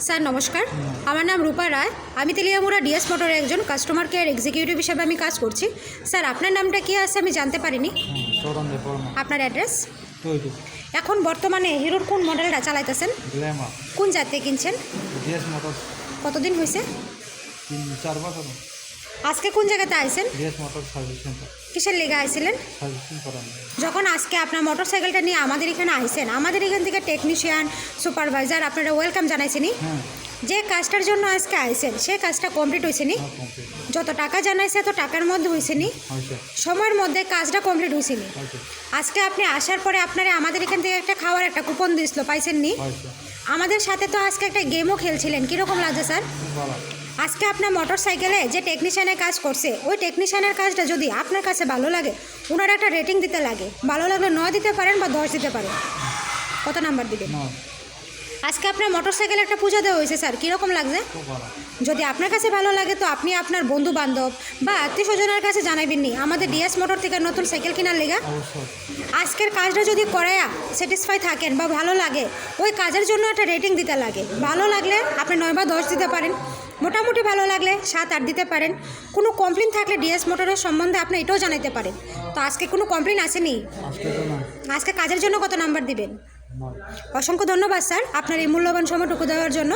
Sir নমস্কার, আমার নাম রূপা রায়। আমি তেলিয়ামুড়া ডিএস মোটরের একজন কাস্টমার কেয়ার এক্সিকিউটিভ হিসেবে আমি কাজ করছি। স্যার আপনার নামটা কি আছে আমি জানতে পারিনি। আপনার অ্যাড্রেস? এখন বর্তমানে হিরোর কোন মডেলটা চালাইতেছেন? গ্ল্যামার। কোন জাত থেকে কিনছেন? DS motor. কতদিন হয়েছে? 3-4 বছর। আজকে কোন জায়গাতে আইছেন? DS motor service centre. কিসের লেগে আইছিলেন? সার্ভিসিং করার জন্য। যখন আজকে আপনার মোটরসাইকেলটা নিয়ে আমাদের এখানে আইছেন, আমাদের এখান থেকে টেকনিশিয়ান, সুপারভাইজার আপনারা ওয়েলকাম জানাইছেনি। হ্যাঁ, যে কাজটার জন্য আজকে আইছেন সেই কাজটা কমপ্লিট হয়েছেনি? কমপ্লিট যত টাকা জানাইছে এত টাকার মধ্যে হয়েছেনি? হয়েছে। সময়ের মধ্যে কাজটা কমপ্লিট হয়েছেনি? হয়েছে। আজকে আপনি আসার পরে আপনারা আমাদের এখান থেকে একটা খাওয়ার একটা কুপন দিয়েছিল, পাইছেননি? হয়েছে। আমাদের সাথে তো আজকে একটা গেমও খেলছিলেন, কীরকম লাগছে স্যার? ভালো। আজকে আপনার মোটর সাইকেলে যে টেকনিশিয়ানের কাজ করছে ওই টেকনিশিয়ানের কাজটা যদি আপনার কাছে ভালো লাগে, ওনার একটা রেটিং দিতে লাগে। ভালো লাগলে 9 দিতে পারেন বা 10 দিতে পারেন। কত নাম্বার দিবেন? আজকে আপনার মোটর সাইকেলে একটা পূজা দেওয়া হয়েছে স্যার, কীরকম লাগছে? খুব ভালো। যদি আপনার কাছে ভালো লাগে তো আপনি আপনার বন্ধু বান্ধব বা আত্মীয় স্বজনের কাছে জানাবেননি আমাদের ডিএস মোটর থেকে নতুন সাইকেল কেনার লেগা। অবশ্যই। আজকের কাজটা যদি করে স্যাটিসফাই থাকেন বা ভালো লাগে, ওই কাজের জন্য একটা রেটিং দিতে লাগে। ভালো লাগলে আপনি 9 বা 10 দিতে পারেন, মোটামুটি ভালো লাগলে 7-8 দিতে পারেন। কোনো কমপ্লেন থাকলে ডিএস মোটরের সম্বন্ধে আপনি এটাও জানাতে পারেন। তো আজকে কোনো কমপ্লেন আসেনি? আজকে তো না। আজকে কাজের জন্য কত নাম্বার দিবেন? 9। অসংখ্য ধন্যবাদ স্যার আপনার এই মূল্যবান সময়টুকু দেওয়ার জন্য,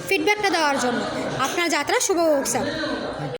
ফিডব্যাকটা দেওয়ার জন্য। আপনার যাত্রা শুভ হোক স্যার।